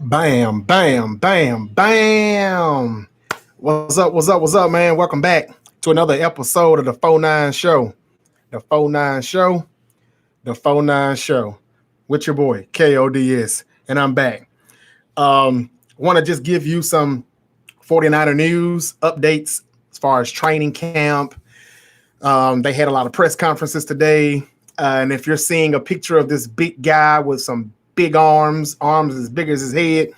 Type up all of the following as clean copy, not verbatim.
Bam, bam, bam, bam. What's up, man? Welcome back to another episode of the 49 Show. The 49 Show, the 49 Show with your boy, KODS, and I'm back. Want to just give you some 49er news updates as far as training camp. They had a lot of press conferences today. And if you're seeing a picture of this big guy with some big arms as big as his head,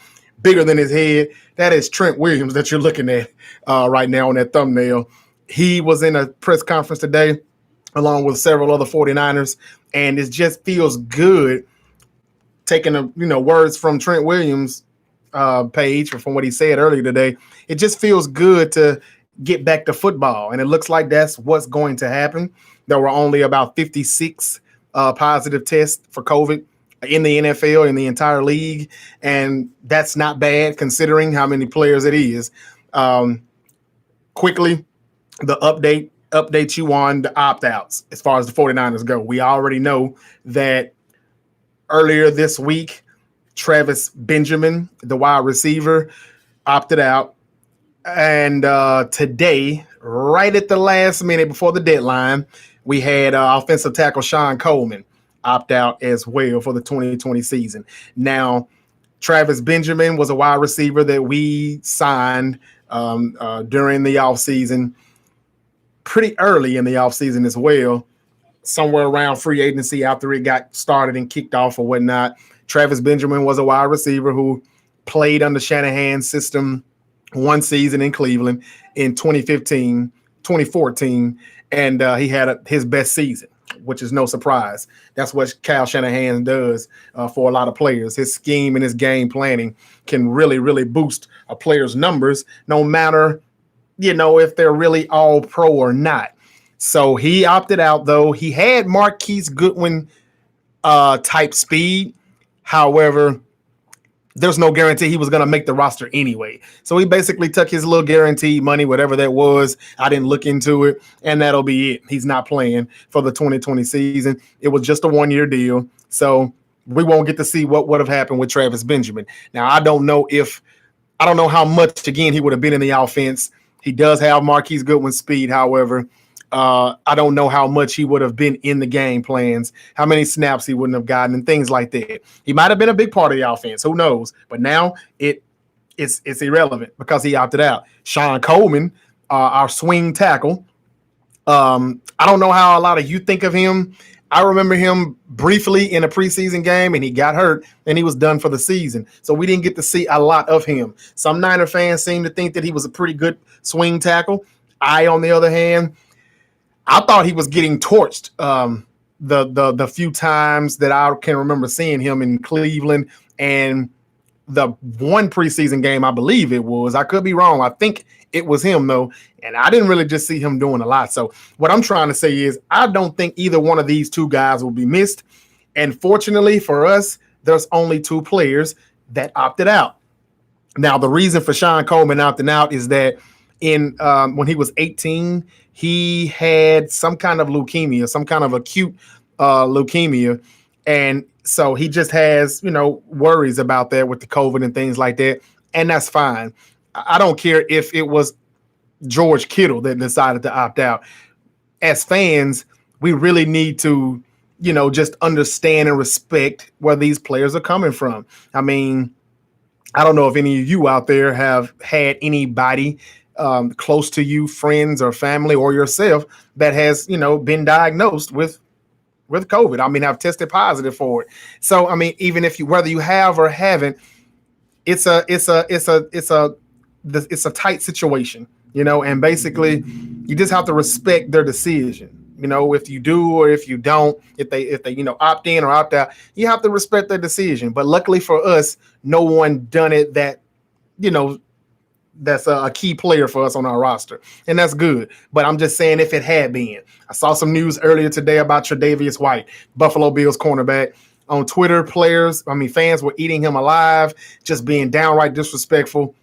bigger than his head, that is Trent Williams that you're looking at right now on that thumbnail. He was in a press conference today along with several other 49ers, and it just feels good taking words from Trent Williams page from what he said earlier today. It just feels good to get back to football, and it looks like that's what's going to happen. There were only about 56 positive tests for COVID in the NFL, in the entire league, and that's not bad considering how many players it is. Quickly, the updates you on the opt-outs as far as the 49ers go. We already know that earlier this week, Travis Benjamin, the wide receiver, opted out. And today, right at the last minute before the deadline, we had offensive tackle Sean Coleman opt out as well for the 2020 season. Now, Travis Benjamin was a wide receiver that we signed during the offseason, pretty early in the offseason as well, somewhere around free agency after it got started and kicked off or whatnot. Travis Benjamin was a wide receiver who played under Shanahan's system one season in Cleveland in 2014, and he had his best season, which is no surprise. That's what Kyle Shanahan does for a lot of players. His scheme and his game planning can really, really boost a player's numbers, no matter, if they're really all pro or not. So he opted out, though. He had Marquise Goodwin type speed. However, there's no guarantee he was going to make the roster anyway. So he basically took his little guaranteed money, whatever that was. I didn't look into it, and that'll be it. He's not playing for the 2020 season. It was just a one-year deal. So we won't get to see what would have happened with Travis Benjamin. Now, I don't know how much, again, he would have been in the offense. He does have Marquise Goodwin's speed, however. I don't know how much he would have been in the game plans, how many snaps he wouldn't have gotten, and things like that. He might have been a big part of the offense. Who knows? But now it's irrelevant because he opted out. Sean Coleman, our swing tackle. I don't know how a lot of you think of him. I remember him briefly in a preseason game, and he got hurt, and he was done for the season. So we didn't get to see a lot of him. Some Niner fans seem to think that he was a pretty good swing tackle. I, on the other hand, I thought he was getting torched the few times that I can remember seeing him in Cleveland, and the one preseason game, I believe it was. I could be wrong. I think it was him, though, and I didn't really just see him doing a lot. So what I'm trying to say is I don't think either one of these two guys will be missed, and fortunately for us, there's only two players that opted out. Now, the reason for Sean Coleman opting out is that when he was 18, he had some kind of leukemia, some kind of acute leukemia. And so he just has, worries about that with the COVID and things like that. And that's fine. I don't care if it was George Kittle that decided to opt out. As fans, we really need to, just understand and respect where these players are coming from. I mean, I don't know if any of you out there have had anybody close to you, friends or family or yourself that has, been diagnosed with COVID. I mean, I've tested positive for it. So, I mean, even if whether you have or haven't, it's a tight situation, and basically you just have to respect their decision. If you do or if you don't, if they opt in or opt out, you have to respect their decision. But luckily for us, no one done it that, that's a key player for us on our roster, and that's good. But I'm just saying, if it had been, I saw some news earlier today about Tre'Davious White, Buffalo Bills cornerback. On Twitter, fans were eating him alive, just being downright disrespectful.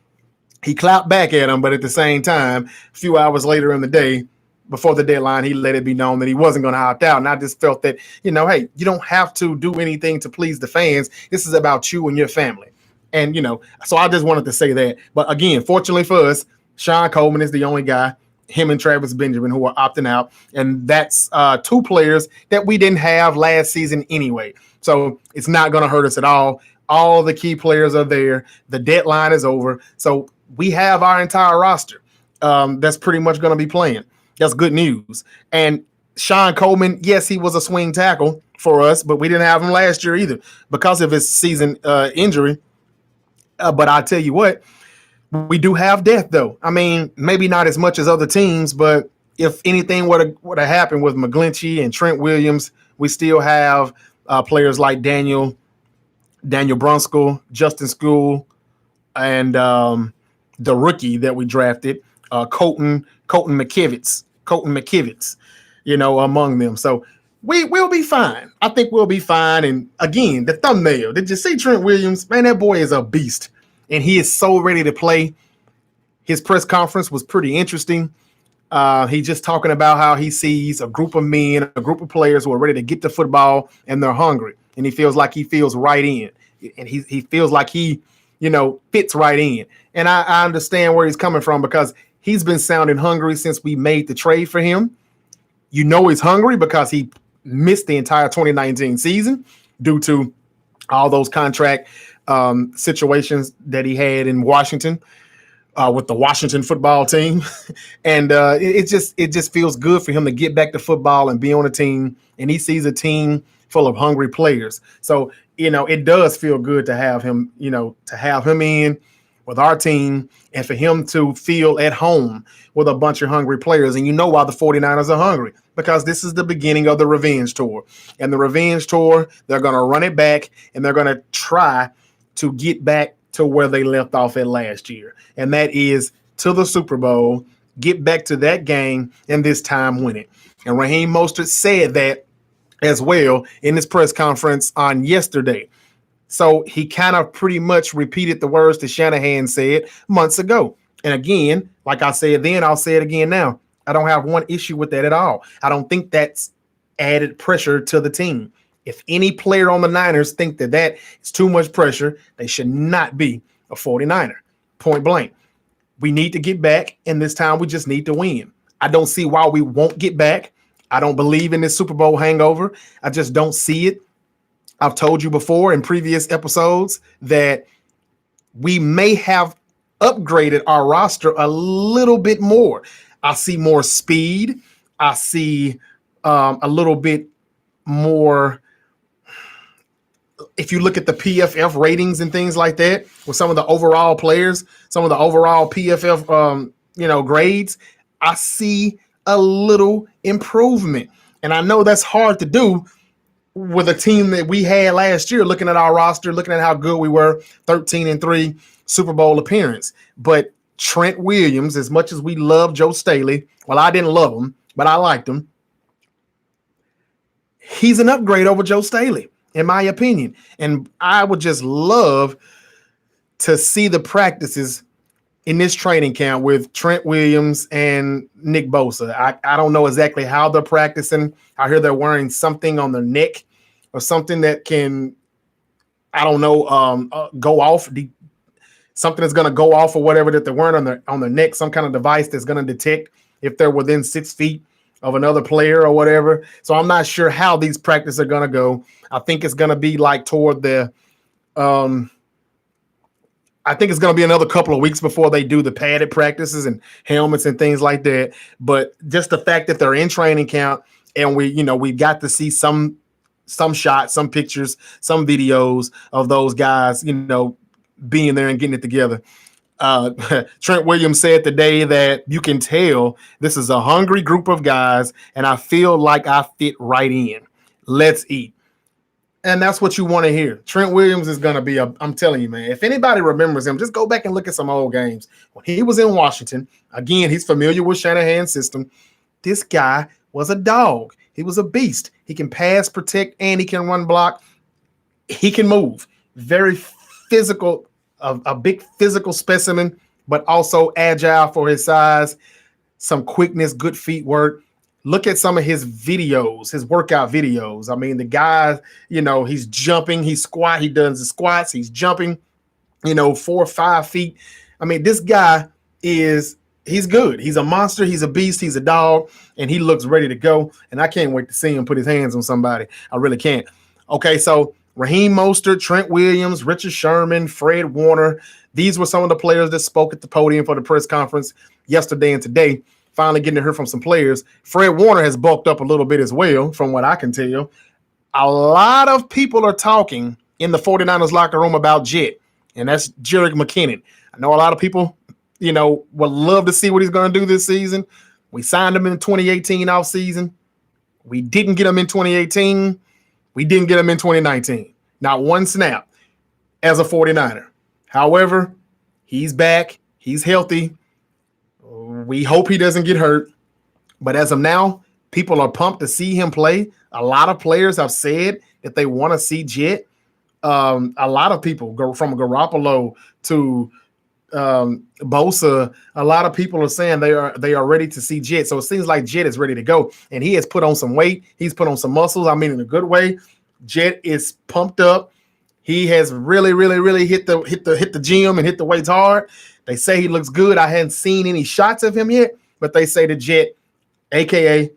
He clapped back at him, but at the same time, a few hours later in the day, before the deadline, he let it be known that he wasn't going to opt out. And I just felt that, hey, you don't have to do anything to please the fans. This is about you and your family. And, so I just wanted to say that. But again, fortunately for us, Sean Coleman is the only guy, him and Travis Benjamin, who are opting out. And that's two players that we didn't have last season anyway. So it's not going to hurt us at all. All the key players are there. The deadline is over. So we have our entire roster that's pretty much going to be playing. That's good news. And Sean Coleman, yes, he was a swing tackle for us, but we didn't have him last year either because of his season injury. But I tell you what, we do have depth, though. I mean, maybe not as much as other teams, but if anything were to happen with McGlinchey and Trent Williams, we still have players like Daniel Brunskill, Justin School, and the rookie that we drafted, Colton McKivitz, among them. So we'll be fine. I think we'll be fine. And again, the thumbnail. Did you see Trent Williams? Man, that boy is a beast. And he is so ready to play. His press conference was pretty interesting. He's just talking about how he sees a group of men, a group of players who are ready to get to football and they're hungry. And he feels like he feels right in. And he feels like he, fits right in. And I understand where he's coming from because he's been sounding hungry since we made the trade for him. He's hungry because he missed the entire 2019 season due to all those contract situations that he had in Washington with the Washington football team. And it just feels good for him to get back to football and be on a team. And he sees a team full of hungry players. So, it does feel good to have him, in with our team and for him to feel at home with a bunch of hungry players. And why the 49ers are hungry, because this is the beginning of the revenge tour. And the revenge tour, they're going to run it back and they're going to try to get back to where they left off at last year. And that is to the Super Bowl, get back to that game, and this time win it. And Raheem Mostert said that as well in his press conference on yesterday. So he kind of pretty much repeated the words that Shanahan said months ago. And again, like I said then, I'll say it again now. I don't have one issue with that at all. I don't think that's added pressure to the team. If any player on the Niners think that is too much pressure, they should not be a 49er. Point blank. We need to get back, and this time we just need to win. I don't see why we won't get back. I don't believe in this Super Bowl hangover. I just don't see it. I've told you before in previous episodes that we may have upgraded our roster a little bit more. I see more speed. I see a little bit more. If you look at the PFF ratings and things like that, with some of the overall players, some of the overall PFF, grades, I see a little improvement. And I know that's hard to do with a team that we had last year, looking at our roster, looking at how good we were, 13-3 Super Bowl appearance. But Trent Williams, as much as we love Joe Staley, well, I didn't love him, but I liked him. He's an upgrade over Joe Staley, in my opinion. And I would just love to see the practices in this training camp with Trent Williams and Nick Bosa. I don't know exactly how they're practicing. I hear they're wearing something on their neck or something that can, go off. Something that's going to go off or whatever that they're wearing on their neck, some kind of device that's going to detect if they're within 6 feet of another player or whatever. So I'm not sure how these practices are going to go. I think it's going to be like toward the I think it's going to be another couple of weeks before they do the padded practices and helmets and things like that. But just the fact that they're in training camp and we got to see some shots, some pictures, some videos of those guys, being there and getting it together. Trent Williams said today that you can tell this is a hungry group of guys, and I feel like I fit right in. Let's eat. And that's what you want to hear. Trent Williams is going to be I'm telling you, man, if anybody remembers him, just go back and look at some old games. When he was in Washington, again, he's familiar with Shanahan's system. This guy was a dog. He was a beast. He can pass, protect, and he can run block. He can move. Very physical, a big physical specimen, but also agile for his size, some quickness, good feet work. Look at some of his videos, his workout videos. I mean, the guy, he's jumping, he does the squats, he's jumping. 4 or 5 feet. I mean, this guy he's good. He's a monster. He's a beast. He's a dog, and he looks ready to go. And I can't wait to see him put his hands on somebody. I really can't. Okay, so Raheem Mostert, Trent Williams, Richard Sherman, Fred Warner. These were some of the players that spoke at the podium for the press conference yesterday and today. Finally getting to hear from some players. Fred Warner has bulked up a little bit as well, from what I can tell. A lot of people are talking in the 49ers locker room about Jet, and that's Jerick McKinnon. I know a lot of people, would love to see what he's going to do this season. We signed him in 2018 offseason. We didn't get him in 2018. We didn't get him in 2019. Not one snap as a 49er. However, he's back. He's healthy. We hope he doesn't get hurt. But as of now, people are pumped to see him play. A lot of players have said that they want to see Jet. A lot of people go from Garoppolo to Bosa. A lot of people are saying they are ready to see Jet. So it seems like Jet is ready to go, and he has put on some weight. He's put on some muscles. I mean, in a good way. Jet is pumped up. He has really, really, really hit the gym and hit the weights hard. They say he looks good. I hadn't seen any shots of him yet, but they say the Jet, aka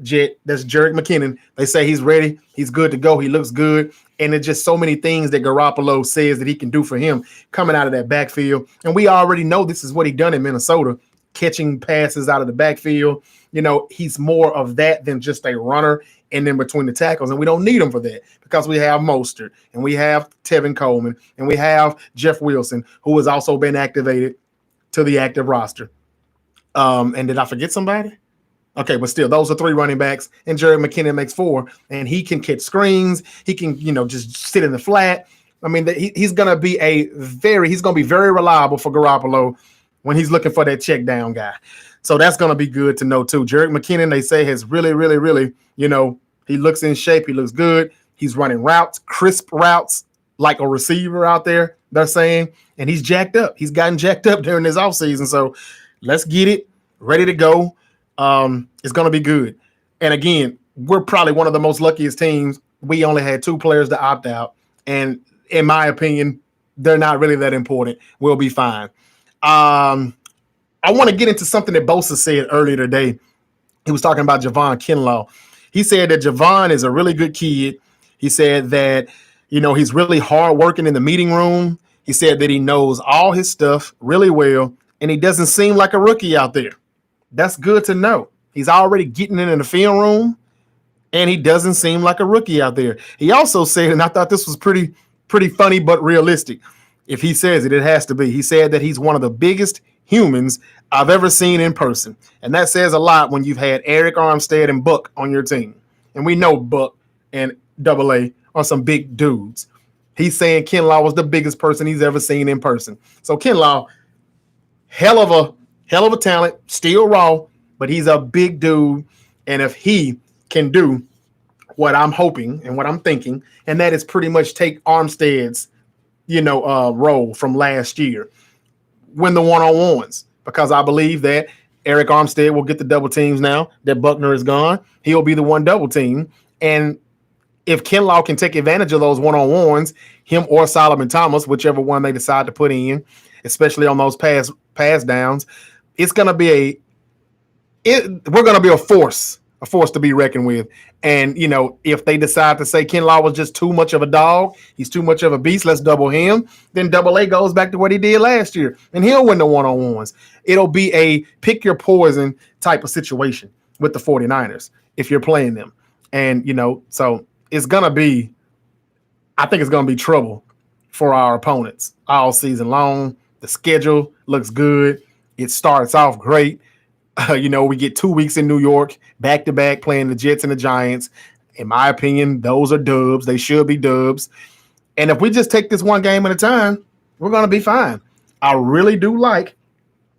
Jet, that's Jerick McKinnon. They say he's ready. He's good to go. He looks good. And there's just so many things that Garoppolo says that he can do for him coming out of that backfield. And we already know this is what he done in Minnesota, catching passes out of the backfield. He's more of that than just a runner and then between the tackles. And we don't need him for that because we have Mostert and we have Tevin Coleman and we have Jeff Wilson, who has also been activated to the active roster. And did I forget somebody? Okay, but still, those are 3 running backs, and Jerick McKinnon makes 4, and he can catch screens. He can, just sit in the flat. I mean, he's going to be very reliable for Garoppolo when he's looking for that check down guy. So that's going to be good to know too. Jerick McKinnon, they say, has really, really, really, he looks in shape. He looks good. He's running routes, crisp routes, like a receiver out there, they're saying, and he's jacked up. He's gotten jacked up during this offseason. So let's get it ready to go. It's going to be good. And again, we're probably one of the most luckiest teams. We only had 2 players to opt out. And in my opinion, they're not really that important. We'll be fine. I want to get into something that Bosa said earlier today. He was talking about Javon Kinlaw. He said that Javon is a really good kid. He said that, he's really hard working in the meeting room. He said that he knows all his stuff really well, and he doesn't seem like a rookie out there. That's good to know. He's already getting in the film room, and he doesn't seem like a rookie out there. He also said, and I thought this was pretty funny but realistic. If he says it, it has to be. He said that he's one of the biggest humans I've ever seen in person. And that says a lot when you've had Eric Armstead and Buck on your team. And we know Buck and AA are some big dudes. He's saying Kinlaw was the biggest person he's ever seen in person. So Kinlaw, hell of a talent, still raw, but he's a big dude. And if he can do what I'm hoping and what I'm thinking, and that is pretty much take Armstead's, role from last year, win the one-on-ones, because I believe that Eric Armstead will get the double teams now that Buckner is gone. He'll be the one double team. And if Kinlaw can take advantage of those one-on-ones, him or Solomon Thomas, whichever one they decide to put in, especially on those pass downs, it's going to be we're going to be a force to be reckoned with. And, if they decide to say Kinlaw was just too much of a dog, he's too much of a beast, let's double him, then AA goes back to what he did last year, and he'll win the one-on-ones. It'll be a pick your poison type of situation with the 49ers if you're playing them. And, so it's going to be, I think it's going to be trouble for our opponents all season long. The schedule looks good. It starts off great. We get 2 weeks in New York, back-to-back, playing the Jets and the Giants. In my opinion, those are dubs. They should be dubs. And if we just take this one game at a time, we're going to be fine. I really do like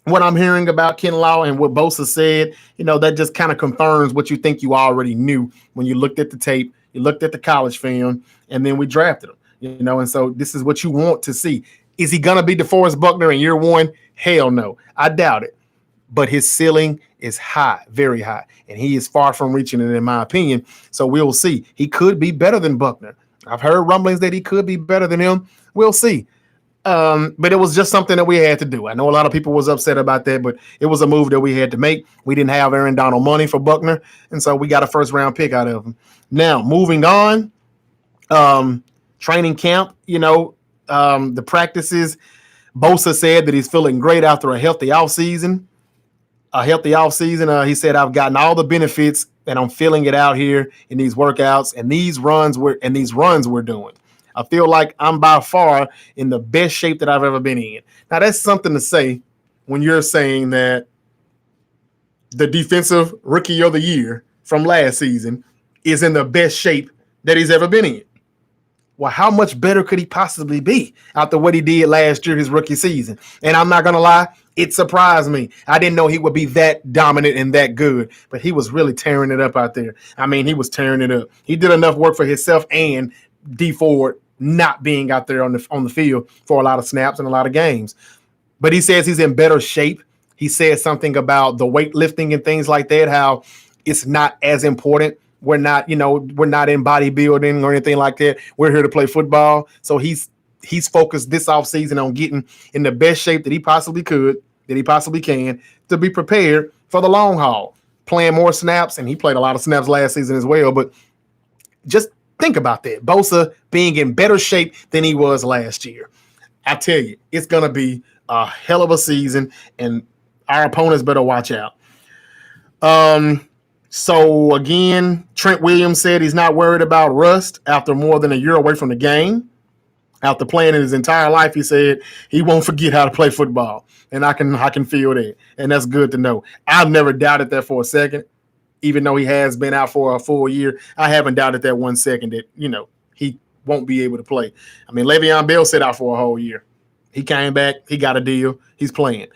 what I'm hearing about Kinlaw and what Bosa said. That just kind of confirms what you think you already knew when you looked at the tape, you looked at the college film, and then we drafted him. And so this is what you want to see. Is he going to be DeForest Buckner in year 1? Hell no. I doubt it. But his ceiling is high, very high, and he is far from reaching it, in my opinion. So we'll see. He could be better than Buckner. I've heard rumblings that he could be better than him. We'll see. But it was just something that we had to do. I know a lot of people was upset about that, but it was a move that we had to make. We didn't have Aaron Donald money for Buckner, and so we got a first round pick out of him. Now, moving on, training camp, the practices. Bosa said that he's feeling great after a healthy offseason. He said, I've gotten all the benefits and I'm feeling it out here in these workouts and these runs we're doing. I feel like I'm by far in the best shape that I've ever been in. Now, that's something to say when you're saying that the defensive rookie of the year from last season is in the best shape that he's ever been in. Well, how much better could he possibly be after what he did last year, his rookie season? And I'm not going to lie, it surprised me. I didn't know he would be that dominant and that good, but he was really tearing it up out there. I mean, he was tearing it up. He did enough work for himself and D Ford not being out there on the field for a lot of snaps and a lot of games. But he says he's in better shape. He said something about the weightlifting and things like that, how it's not as important. We're not in bodybuilding or anything like that. We're here to play football. So he's focused this offseason on getting in the best shape that he possibly can to be prepared for the long haul, playing more snaps. And he played a lot of snaps last season as well. But just think about that. Bosa being in better shape than he was last year. I tell you, it's going to be a hell of a season, and our opponents better watch out. So, again, Trent Williams said he's not worried about rust after more than a year away from the game. After playing in his entire life, he said he won't forget how to play football. And I can feel that. And that's good to know. I've never doubted that for a second, even though he has been out for a full year. I haven't doubted that 1 second that, he won't be able to play. I mean, Le'Veon Bell sat out for a whole year. He came back. He got a deal. He's playing,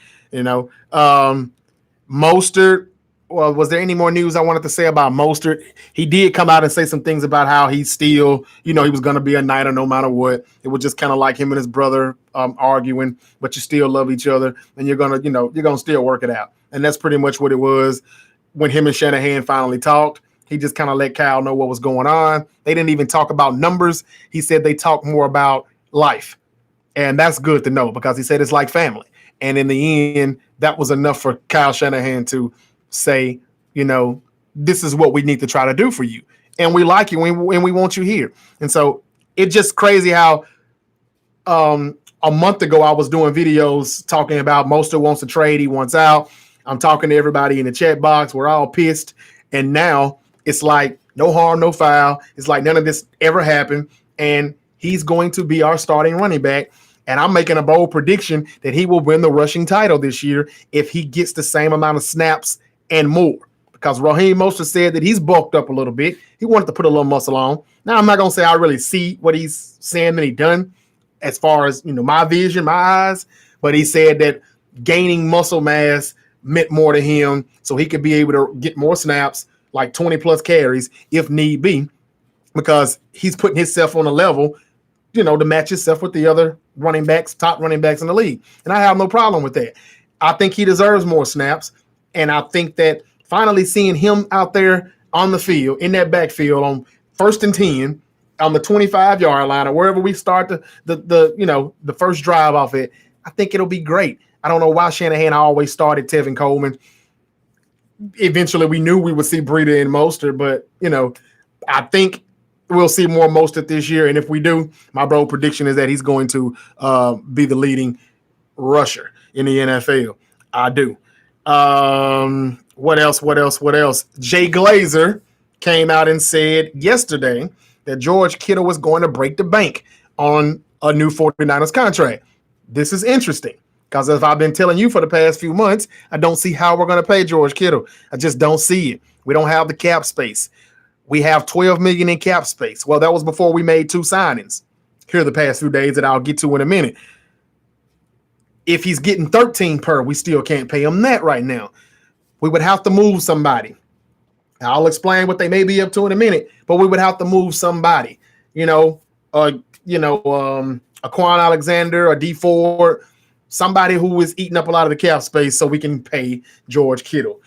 Mostert. Well, was there any more news I wanted to say about Mostert? He did come out and say some things about how he's still, he was going to be a Niner no matter what. It was just kind of like him and his brother arguing, but you still love each other and you're going to still work it out. And that's pretty much what it was when him and Shanahan finally talked. He just kind of let Kyle know what was going on. They didn't even talk about numbers. He said they talked more about life. And that's good to know because he said it's like family. And in the end, that was enough for Kyle Shanahan to say, this is what we need to try to do for you. And we like you and we want you here. And so it's just crazy how a month ago I was doing videos talking about Mostert wants to trade. He wants out. I'm talking to everybody in the chat box. We're all pissed. And now it's like no harm, no foul. It's like none of this ever happened. And he's going to be our starting running back. And I'm making a bold prediction that he will win the rushing title this year if he gets the same amount of snaps and more, because Raheem Mostert said that he's bulked up a little bit. He wanted to put a little muscle on. Now, I'm not going to say I really see what he's saying that he done as far as, my vision, my eyes, but he said that gaining muscle mass meant more to him so he could be able to get more snaps, like 20 plus carries if need be, because he's putting himself on a level, to match himself with the other top running backs in the league. And I have no problem with that. I think he deserves more snaps. And I think that finally seeing him out there on the field, in that backfield on 1st and 10, on the 25-yard line or wherever we start the first drive off it, I think it'll be great. I don't know why Shanahan always started Tevin Coleman. Eventually, we knew we would see Breida and Mostert, but, I think we'll see more Mostert this year. And if we do, my bold prediction is that he's going to be the leading rusher in the NFL. I do. What else? Jay Glazer came out and said yesterday that George Kittle was going to break the bank on a new 49ers contract. This is interesting because as I've been telling you for the past few months, I don't see how we're going to pay George Kittle. I just don't see it. We don't have the cap space. We have $12 million in cap space. Well, that was before we made 2 signings here the past few days that I'll get to in a minute. If he's getting 13 per, we still can't pay him that right now. We would have to move somebody. I'll explain what they may be up to in a minute, but we would have to move somebody. Aquan Alexander or D Ford, somebody who is eating up a lot of the cap space so we can pay George Kittle.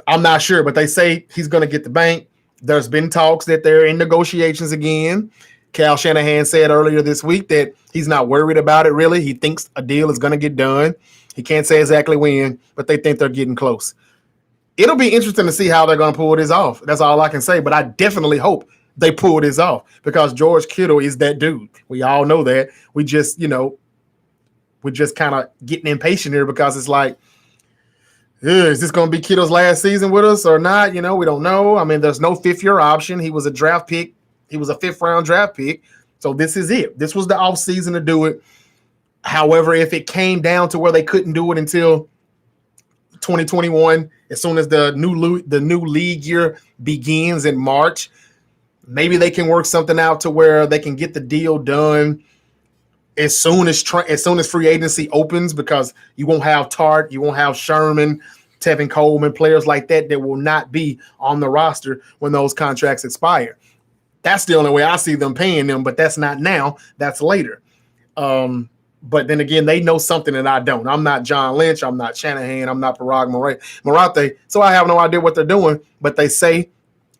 I'm not sure, but they say he's going to get the bank. There's been talks that they're in negotiations again. Cal Shanahan said earlier this week that he's not worried about it, really. He thinks a deal is going to get done. He can't say exactly when, but they think they're getting close. It'll be interesting to see how they're going to pull this off. That's all I can say, but I definitely hope they pull this off because George Kittle is that dude. We all know that. We're just kind of getting impatient here because it's like, is this going to be Kittle's last season with us or not? We don't know. I mean, there's no fifth-year option. He was a draft pick. He was a fifth-round draft pick. So this is it. This was the offseason to do it. However, if it came down to where they couldn't do it until 2021, as soon as the new league year begins in March, maybe they can work something out to where they can get the deal done as soon as free agency opens, because you won't have Tart, you won't have Sherman, Tevin Coleman, players like that will not be on the roster when those contracts expire. That's the only way I see them paying them, but that's not now. That's later. But then again, they know something that I don't. I'm not John Lynch. I'm not Shanahan. I'm not Parag Marathe. So I have no idea what they're doing. But they say,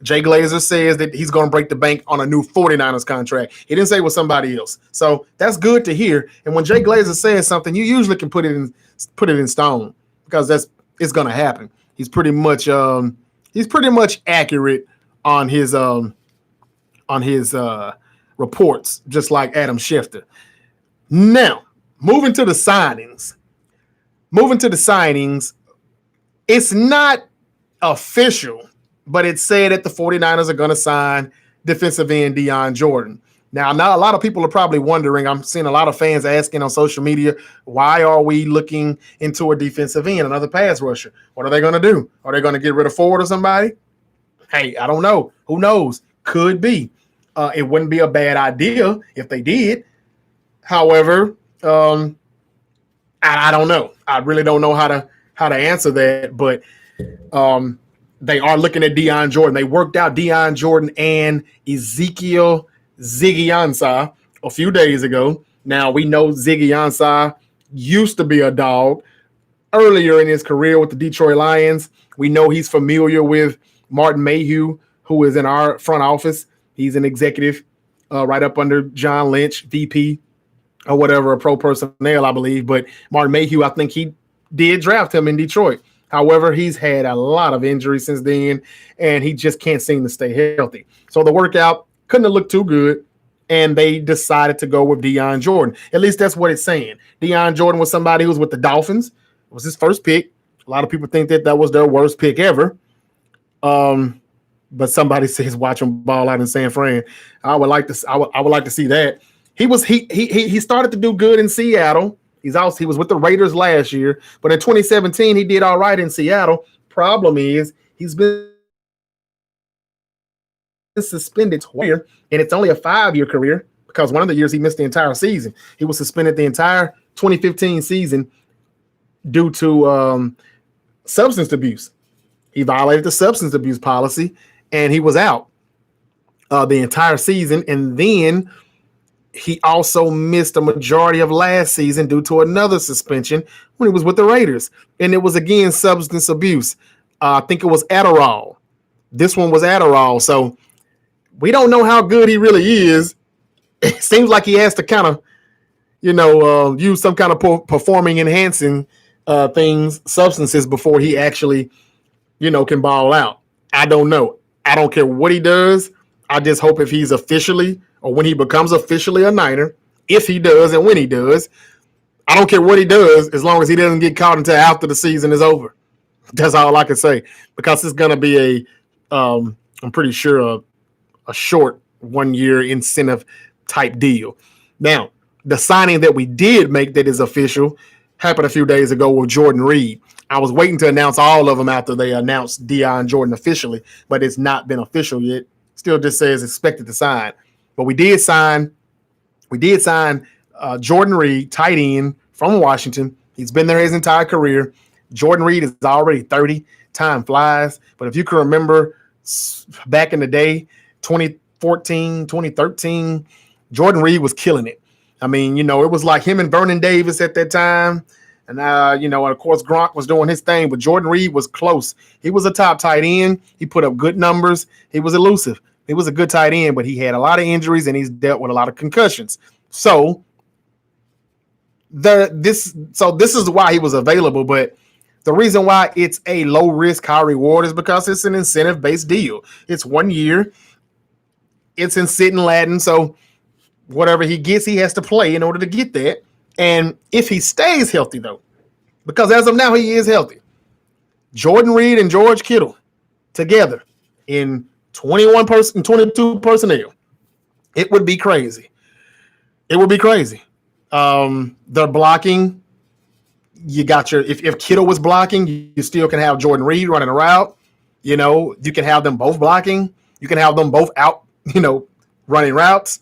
Jay Glazer says that he's going to break the bank on a new 49ers contract. He didn't say it was somebody else. So that's good to hear. And when Jay Glazer says something, you usually can put it in stone because it's going to happen. He's pretty much accurate on his reports, just like Adam Schefter. Now, moving to the signings, it's not official, but it's said that the 49ers are going to sign defensive end Dion Jordan. Now, a lot of people are probably wondering, I'm seeing a lot of fans asking on social media, why are we looking into a defensive end, another pass rusher? What are they going to do? Are they going to get rid of Ford or somebody? Hey, I don't know. Who knows? Could be. It wouldn't be a bad idea if they did. However, I don't know. I really don't know how to answer that, but they are looking at Dion Jordan. They worked out Dion Jordan and Ezekiel Ziggy Ansah a few days ago. Now, we know Ziggy Ansah used to be a dog earlier in his career with the Detroit Lions. We know he's familiar with Martin Mayhew, who is in our front office. He's an executive right up under John Lynch, VP or whatever, a pro personnel, I believe. But Martin Mayhew, I think he did draft him in Detroit. However, he's had a lot of injuries since then, and he just can't seem to stay healthy. So the workout couldn't have looked too good, and they decided to go with Dion Jordan. At least that's what it's saying. Dion Jordan was somebody who was with the Dolphins. It was his first pick. A lot of people think that was their worst pick ever. But somebody says watch him ball out in San Fran. I would like to see that. He started to do good in Seattle. He was with the Raiders last year, but in 2017 he did all right in Seattle. Problem is he's been suspended twice, and it's only a 5-year career because one of the years he missed the entire season. He was suspended the entire 2015 season due to substance abuse. He violated the substance abuse policy, and he was out the entire season. And then he also missed a majority of last season due to another suspension when he was with the Raiders. And it was, again, substance abuse. I think it was Adderall. This one was Adderall. So we don't know how good he really is. It seems like he has to kind of, use some kind of performing enhancing substances before he actually, can ball out. I don't know. I don't care what he does. I just hope if he's officially or when he becomes officially a Niner, if he does and when he does, I don't care what he does as long as he doesn't get caught until after the season is over. That's all I can say, because it's going to be I'm pretty sure a short 1-year incentive type deal. Now, the signing that we did make that is official happened a few days ago with Jordan Reed. I was waiting to announce all of them after they announced Dion Jordan officially, but it's not been official yet. Still just says expected to sign. But we did sign Jordan Reed, tight end from Washington. He's been there his entire career. Jordan Reed is already 30. Time flies. But if you can remember back in the day, 2014, 2013, Jordan Reed was killing it. I mean, it was like him and Vernon Davis at that time. And, of course, Gronk was doing his thing, but Jordan Reed was close. He was a top tight end. He put up good numbers. He was elusive. He was a good tight end, but he had a lot of injuries and he's dealt with a lot of concussions. So this is why he was available. But the reason why it's a low risk, high reward is because it's an incentive based deal. It's 1 year. It's in sit and Latin. So whatever he gets, he has to play in order to get that. And if he stays healthy, though, because as of now, he is healthy, Jordan Reed and George Kittle together in 22 personnel, it would be crazy. It would be crazy. They're blocking. You got your if Kittle was blocking, you still can have Jordan Reed running a route. You know, you can have them both blocking. You can have them both out, running routes.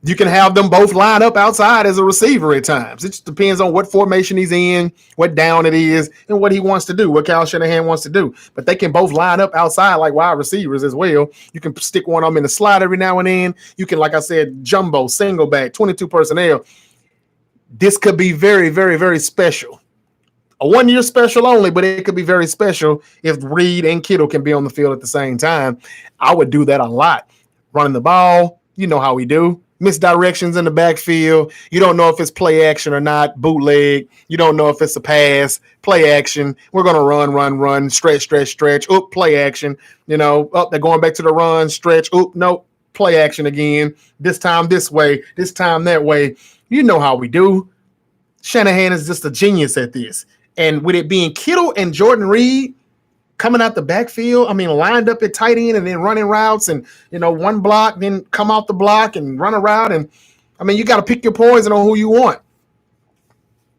You can have them both line up outside as a receiver at times. It just depends on what formation he's in, what down it is, and what he wants to do, what Kyle Shanahan wants to do. But they can both line up outside like wide receivers as well. You can stick one of them in the slot every now and then. You can, like I said, jumbo, single back, 22 personnel. This could be very, very, very special. A 1 year special only, but it could be very special if Reed and Kittle can be on the field at the same time. I would do that a lot. Running the ball, you know how we do. Misdirections in the backfield. You don't know if it's play action or not. Bootleg. You don't know if it's a pass. Play action. We're going to run, stretch. Oop, play action. They're going back to the run, stretch. Oop, nope, play action again. This time this way, this time that way. You know how we do. Shanahan is just a genius at this. And with it being Kittle and Jordan Reed coming out the backfield, lined up at tight end and then running routes and, one block, then come off the block and run a route. And, you got to pick your poison on who you want.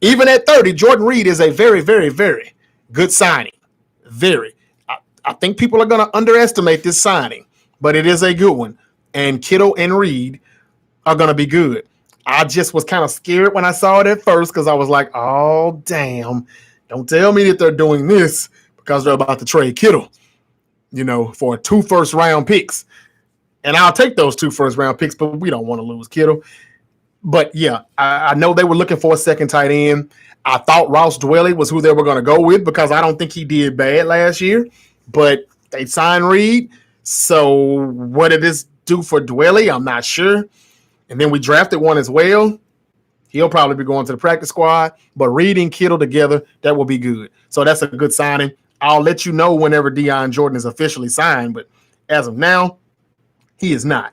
Even at 30, Jordan Reed is a very, very, very good signing. Very. I think people are going to underestimate this signing, but it is a good one. And Kittle and Reed are going to be good. I just was kind of scared when I saw it at first because I was like, oh, damn. Don't tell me that they're doing this because they're about to trade Kittle, for 2 first-round picks. And I'll take those 2 first-round picks, but we don't want to lose Kittle. But, yeah, I know they were looking for a second tight end. I thought Ross Dwelley was who they were going to go with because I don't think he did bad last year. But they signed Reed. So what did this do for Dwelley? I'm not sure. And then we drafted one as well. He'll probably be going to the practice squad. But Reed and Kittle together, that will be good. So that's a good signing. I'll let you know whenever Dion Jordan is officially signed. But as of now, he is not.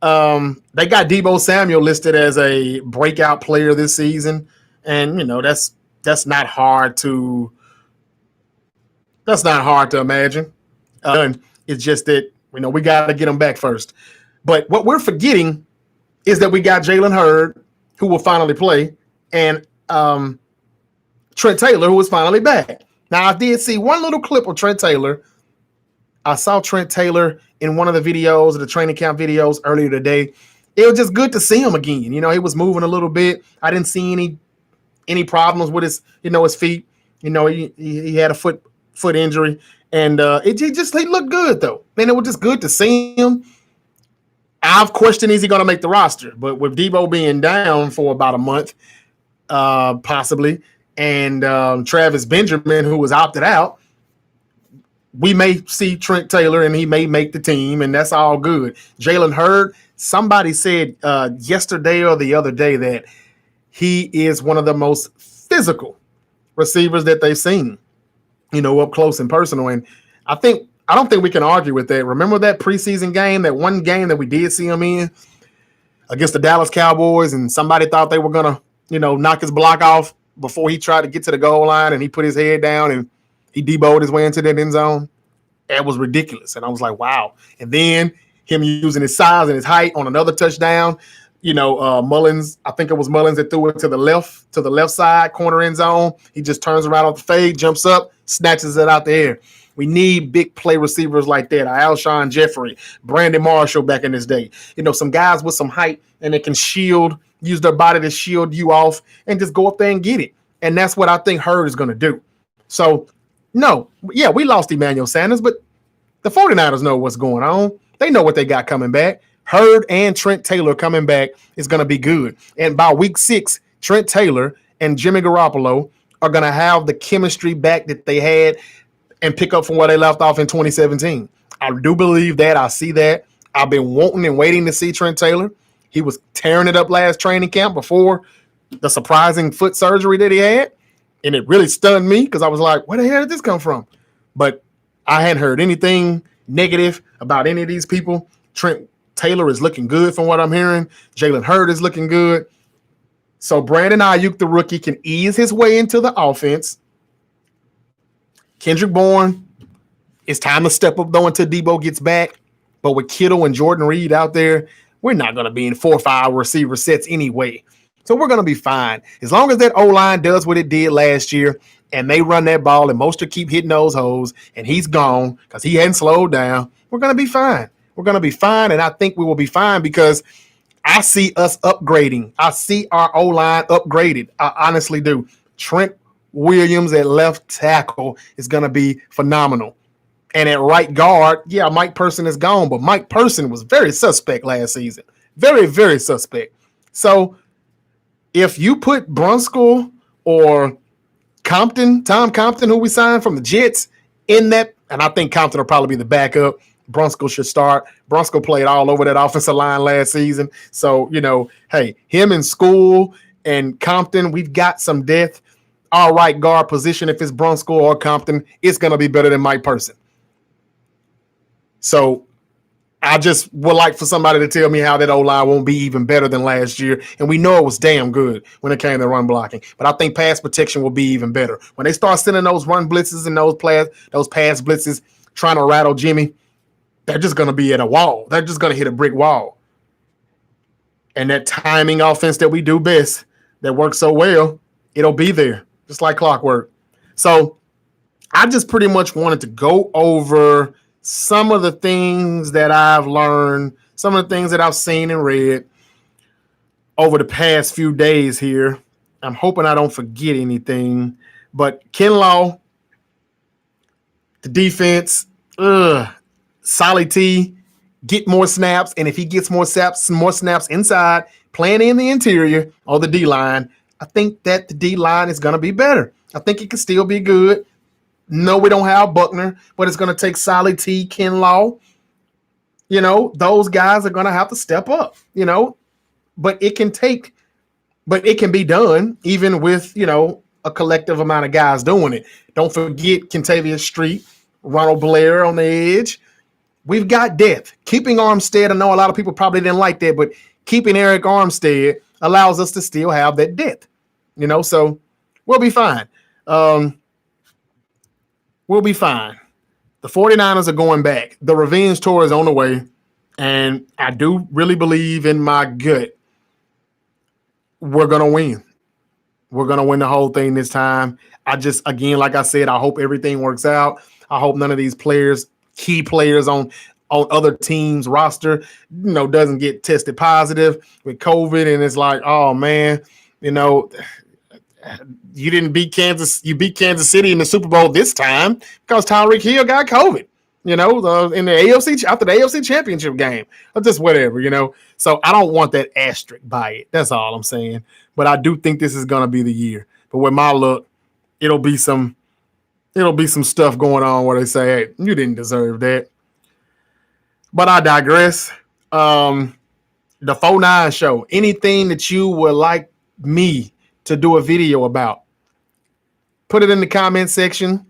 They got Deebo Samuel listed as a breakout player this season. And, that's not hard to imagine. It's just that, we got to get him back first. But what we're forgetting is that we got Jalen Hurd, who will finally play, and Trent Taylor, who was finally back. Now, I did see one little clip of Trent Taylor. I saw Trent Taylor in one of the videos, the training camp videos earlier today. It was just good to see him again. He was moving a little bit. I didn't see any problems with his, his feet. He had a foot injury, and he looked good though. Man, it was just good to see him. I've questioned, is he going to make the roster? But with Deebo being down for about a month, possibly, and Travis Benjamin, who was opted out, we may see Trent Taylor, and he may make the team, and that's all good. Jalen Hurd, somebody said yesterday or the other day that he is one of the most physical receivers that they've seen, up close and personal. And I don't think we can argue with that. Remember that preseason game, that one game that we did see him in against the Dallas Cowboys, and somebody thought they were going to, knock his block off before he tried to get to the goal line, and he put his head down and he deboed his way into that end zone. It was ridiculous. And I was like, wow. And then him using his size and his height on another touchdown, Mullins, I think it was Mullins that threw it to the left side corner end zone. He just turns around off the fade, jumps up, snatches it out the air. We need big play receivers like that. Alshon Jeffrey, Brandon Marshall back in his day. Some guys with some height and they can use their body to shield you off and just go up there and get it. And that's what I think Hurd is going to do. So, no, yeah, we lost Emmanuel Sanders, but the 49ers know what's going on. They know what they got coming back. Hurd and Trent Taylor coming back is going to be good. And by week 6, Trent Taylor and Jimmy Garoppolo are going to have the chemistry back that they had and pick up from where they left off in 2017. I do believe that. I see that. I've been wanting and waiting to see Trent Taylor. He was tearing it up last training camp before the surprising foot surgery that he had. And it really stunned me because I was like, where the hell did this come from? But I hadn't heard anything negative about any of these people. Trent Taylor is looking good from what I'm hearing. Jalen Hurd is looking good. So Brandon Ayuk, the rookie, can ease his way into the offense. Kendrick Bourne, it's time to step up though until Debo gets back. But with Kittle and Jordan Reed out there, we're not going to be in 4 or 5 receiver sets anyway. So we're going to be fine. As long as that O-line does what it did last year and they run that ball and Mostert keep hitting those holes and he's gone because he hadn't slowed down, we're going to be fine. We're going to be fine, and I think we will be fine because I see us upgrading. I see our O-line upgraded. I honestly do. Trent Williams at left tackle is going to be phenomenal. And at right guard, yeah, Mike Person is gone, but Mike Person was very suspect last season. Very, very suspect. So if you put Brunskill or Tom Compton, who we signed from the Jets, in that, and I think Compton will probably be the backup. Brunskill should start. Brunskill played all over that offensive line last season. So, hey, him in School and Compton, we've got some depth. Our right guard position, if it's Brunskill or Compton, it's going to be better than Mike Person. So I just would like for somebody to tell me how that O-line won't be even better than last year. And we know it was damn good when it came to run blocking. But I think pass protection will be even better. When they start sending those run blitzes and those pass blitzes trying to rattle Jimmy, they're just going to be at a wall. They're just going to hit a brick wall. And that timing offense that we do best, that works so well, it'll be there, just like clockwork. So I just pretty much wanted to go over some of the things that I've learned, some of the things that I've seen and read over the past few days here. I'm hoping I don't forget anything. But Kinlaw, the defense, Solly T, get more snaps. And if he gets more snaps inside, playing in the interior or the D-line, I think that the D-line is going to be better. I think it can still be good. No, we don't have Buckner, but it's going to take Solly T, Kinlaw. Those guys are going to have to step up, but it can be done even with, a collective amount of guys doing it. Don't forget Kentavious Street, Ronald Blair on the edge. We've got depth. Keeping Armstead, I know a lot of people probably didn't like that, but keeping Eric Armstead allows us to still have that depth, so we'll be fine. We'll be fine. The 49ers are going back. The revenge tour is on the way, and I do really believe in my gut we're going to win. We're going to win the whole thing this time. Again, like I said, I hope everything works out. I hope none of these key players on other teams' roster, doesn't get tested positive with COVID, and it's like, oh, man, you didn't beat Kansas. You beat Kansas City in the Super Bowl this time because Tyreek Hill got COVID, in the AFC after the AFC Championship game, or just whatever, So I don't want that asterisk by it. That's all I'm saying. But I do think this is going to be the year. But with my luck, it'll be some stuff going on where they say, hey, you didn't deserve that. But I digress. The 4-9 show. Anything that you would like me to do a video about, put it in the comment section,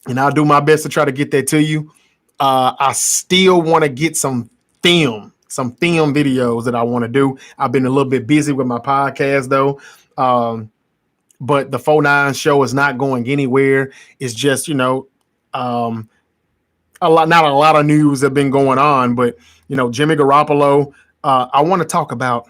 and I'll do my best to try to get that to you. I still want to get some film videos that I want to do. I've been a little bit busy with my podcast though. But the 4-9 show is not going anywhere. It's just, not a lot of news have been going on, but Jimmy Garoppolo, I want to talk about.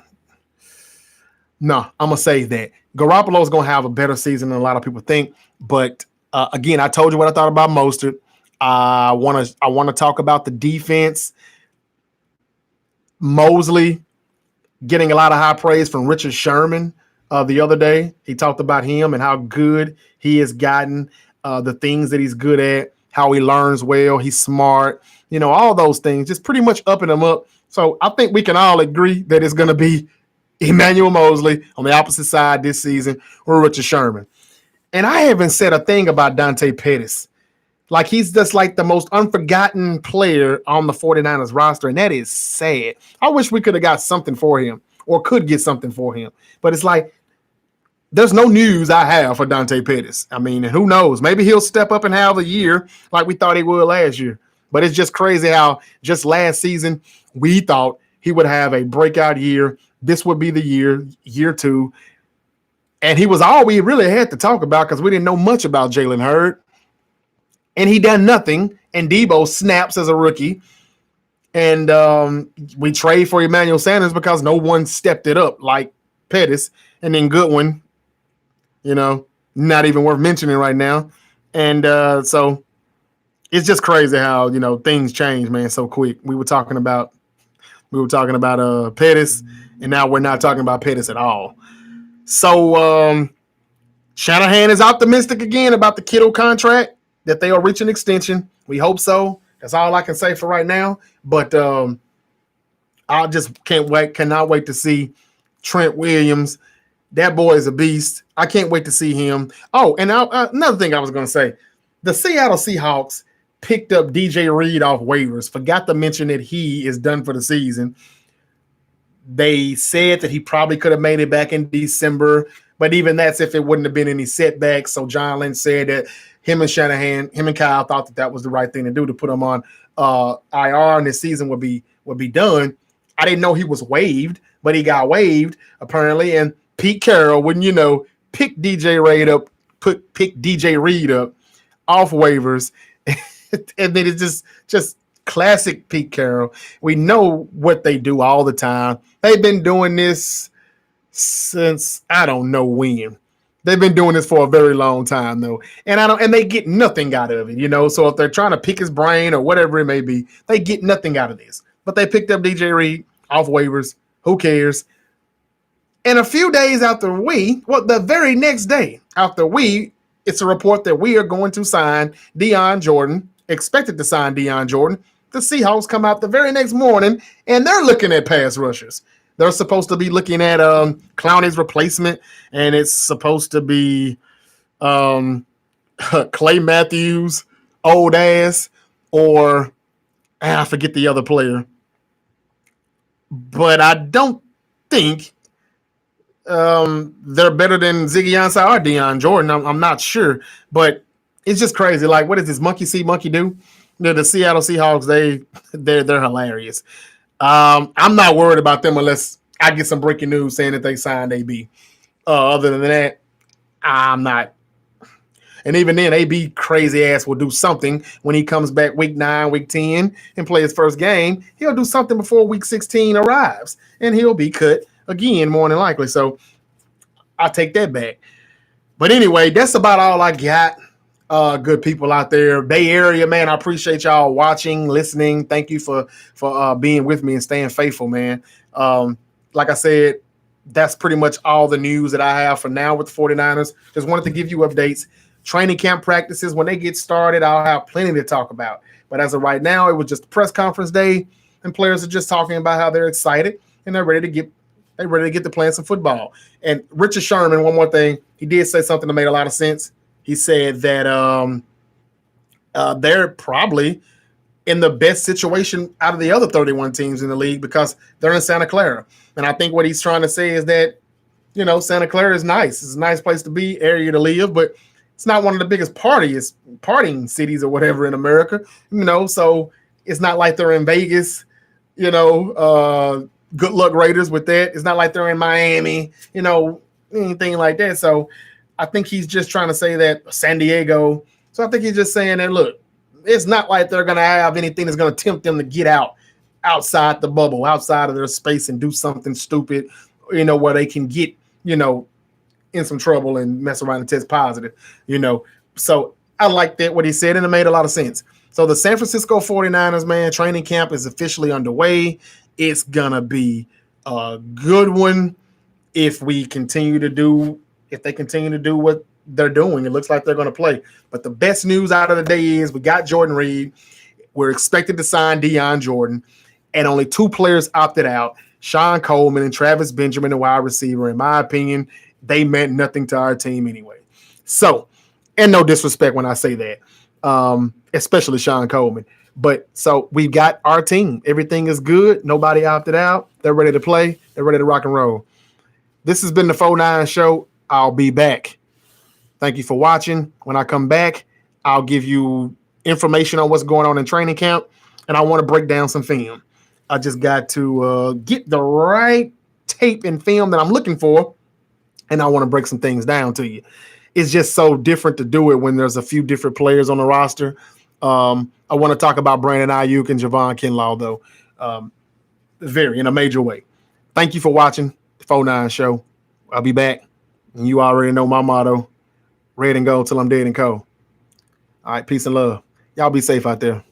No, I'm going to say that Garoppolo is going to have a better season than a lot of people think. But again, I told you what I thought about Mostert. I want to talk about the defense. Mosley getting a lot of high praise from Richard Sherman the other day. He talked about him and how good he has gotten, the things that he's good at, how he learns well, he's smart, all those things, just pretty much upping him up. So I think we can all agree that it's going to be Emmanuel Mosley on the opposite side this season or Richard Sherman. And I haven't said a thing about Dante Pettis. Like he's just like the most unforgotten player on the 49ers roster, and that is sad. I wish we could have got something for him or could get something for him. But it's like there's no news I have for Dante Pettis. I mean, who knows? Maybe he'll step up and have a year like we thought he would last year. But it's just crazy how just last season we thought he would have a breakout year. This would be the year two. And he was all we really had to talk about because we didn't know much about Jalen Hurd. And he done nothing. And Debo snaps as a rookie. And we trade for Emmanuel Sanders because no one stepped it up like Pettis. And then Goodwin, not even worth mentioning right now. And so it's just crazy how, things change, man, so quick. We were talking about Pettis, and now we're not talking about Pettis at all. So Shanahan is optimistic again about the Kittle contract, that they'll reach an extension. We hope so. That's all I can say for right now. But I just cannot wait to see Trent Williams. That boy is a beast. I can't wait to see him. Oh, and another thing I was going to say, the Seattle Seahawks picked up DJ Reed off waivers. Forgot to mention that he is done for the season. They said that he probably could have made it back in December, but even that's if it wouldn't have been any setbacks. So John Lynch said that him and Kyle thought that was the right thing to do, to put him on IR, and his season would be done. I didn't know he was waived, but he got waived apparently. And Pete Carroll, wouldn't you know, pick DJ Reed up off waivers. And then it's just classic Pete Carroll. We know what they do all the time. They've been doing this since I don't know when. They've been doing this for a very long time, though. And they get nothing out of it, So if they're trying to pick his brain or whatever it may be, they get nothing out of this. But they picked up DJ Reed off waivers. Who cares? And a few days after the very next day after it's a report that we are going to sign Dion Jordan, expected to sign Dion Jordan. The Seahawks come out the very next morning, and they're looking at pass rushers. They're supposed to be looking at Clowney's replacement, and it's supposed to be Clay Matthews, old ass, or I forget the other player. But I don't think they're better than Ziggy Ansah or Dion Jordan. I'm not sure, but it's just crazy. Like, what is this monkey see, monkey do? The Seattle Seahawks, they're hilarious. I'm not worried about them unless I get some breaking news saying that they signed AB. Other than that, I'm not. And even then, AB crazy ass will do something when he comes back week 9, week 10, and play his first game. He'll do something before week 16 arrives, and he'll be cut again, more than likely. So I'll take that back. But anyway, that's about all I got. Good people out there, Bay Area, man. I appreciate y'all watching, listening. Thank you for being with me and staying faithful, man. Like I said, that's pretty much all the news that I have for now with the 49ers. Just wanted to give you updates. Training camp practices, when they get started, I'll have plenty to talk about. But as of right now, it was just a press conference day, and players are just talking about how they're excited and they're ready to get to playing some football. And Richard Sherman, one more thing, he did say something that made a lot of sense. He said that they're probably in the best situation out of the other 31 teams in the league because they're in Santa Clara. And I think what he's trying to say is that, Santa Clara is nice. It's a nice place to be, area to live, but it's not one of the biggest partying cities or whatever in America, so it's not like they're in Vegas, good luck Raiders with that. It's not like they're in Miami, anything like that. So I think he's just trying to say that San Diego. So I think he's just saying that, look, it's not like they're going to have anything that's going to tempt them to get outside the bubble, outside of their space and do something stupid, where they can get, in some trouble and mess around and test positive, So I like that, what he said, and it made a lot of sense. So the San Francisco 49ers, man, training camp is officially underway. It's going to be a good one if they continue to do what they're doing. It looks like they're going to play. But the best news out of the day is we got Jordan Reed. We're expected to sign Dion Jordan, and only 2 players opted out, Sean Coleman and Travis Benjamin, the wide receiver. In my opinion, they meant nothing to our team anyway. So, and no disrespect when I say that. especially Sean Coleman. But so we've got our team. Everything is good. Nobody opted out. They're ready to play. They're ready to rock and roll. This has been the 4-9 show. I'll be back. Thank you for watching. When I come back, I'll give you information on what's going on in training camp, and I want to break down some film. I just got to get the right tape and film that I'm looking for, and I want to break some things down to you. It's just so different to do it when there's a few different players on the roster. I want to talk about Brandon Ayuk and Javon Kinlaw, though, in a major way. Thank you for watching the 4-9 show. I'll be back. And you already know my motto, red and gold till I'm dead and cold. All right, peace and love. Y'all be safe out there.